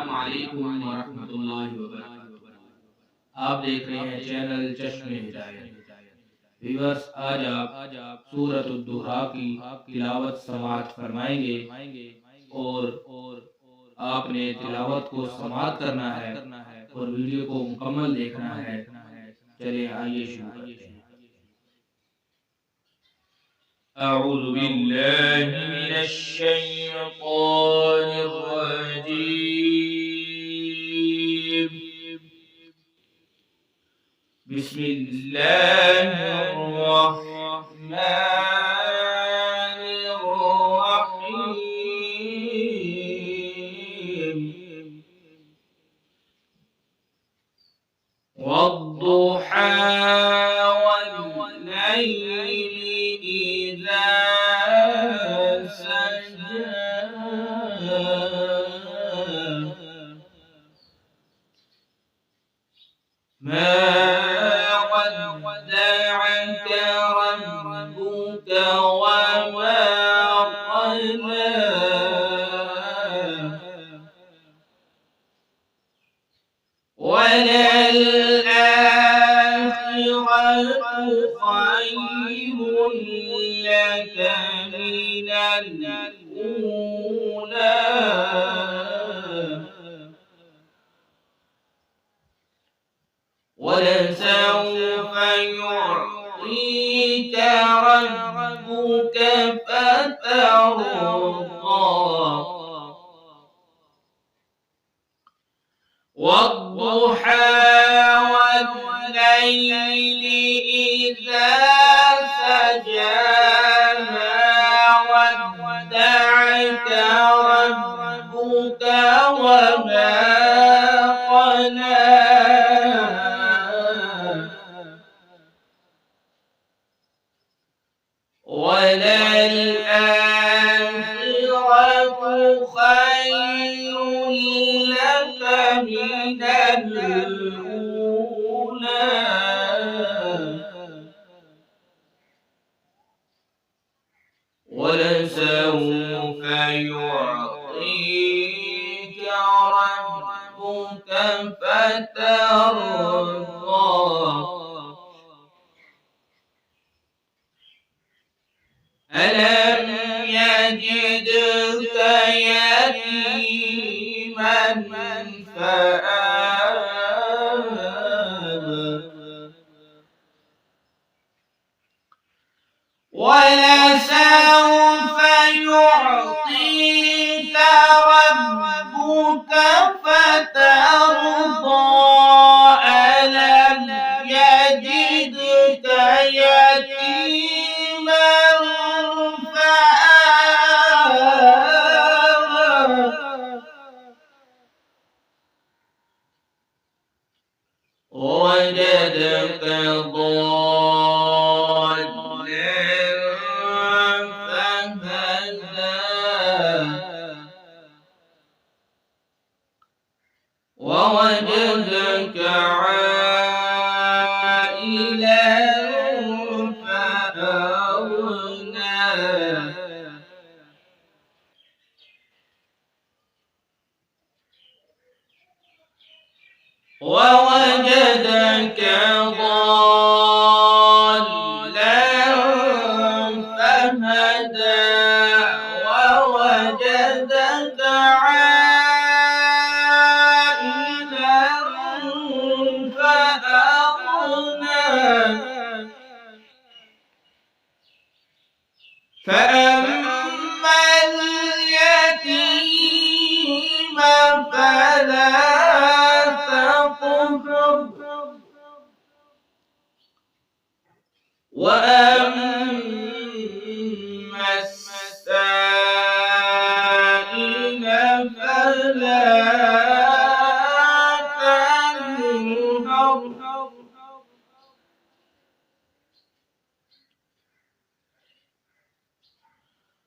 अस्सलामुअलैकुम वरहमतुल्लाहि वबरकातुहू। आप देख रहे हैं चैनल चश्मे हिदायत। व्यूअर्स, आज आप सूरत दुहा की तिलावत समाअत फरमाएंगे और आपने तिलावत को समाअत करना है और वीडियो को मुकम्मल देखना है। चलिए आइए शुरू करते हैं। अऊज़ु बिल्लाहि मिनश शैतानिर रजीम। बिस्मिल्लाहिर रहमानिर रहीम। वद्दुहा वल्लैलि इज़ा सजा। मा वद्दअक रब्बुक वमा क़ला। वललआखिरतु खैरुन लक मिनल ऊला। वलसौफ युዕतीक रब्बुक फतर्दा। वद्दुहा वल्लैलि इज़ा सजा। मा वद्दअक रब्बुक वमा क़ला। वललआखिरतु खैरुन लक मिनल ऊला। वलसौफ युዕतीक रब्बुक फतर्दा। ألم يجدك يتيما فآوى ولسوف يعطيك ربك فترضى. ألم يجدك يتيما ووجدك ضالا فهدى. ووجدك عائلا فأغنى. ووجدك ضالا فهدى. ووجدك عائلا فأغنى. فأما اليتيم فلا تقهر. وأما السائل فلا تنهر.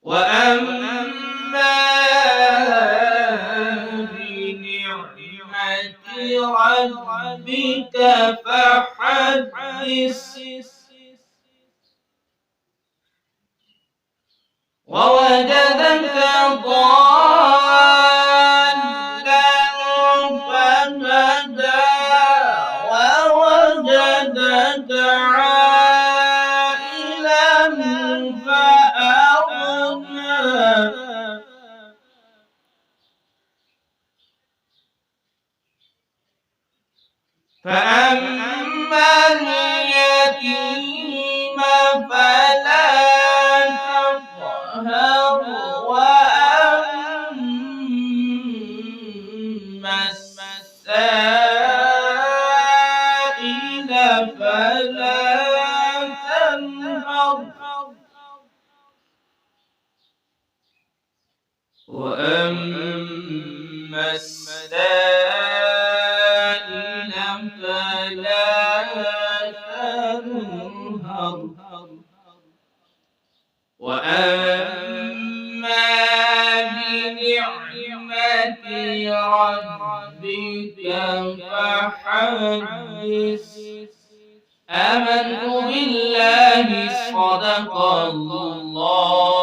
وأما بنعمة ربك فحدث. ووجدك ضالا فأما اليتيم فلا تقهر وأما السائل فلا تنهر وأما السائل فلا تنهر وأما بنعمة ربك فحدث آمنت بالله صدق الله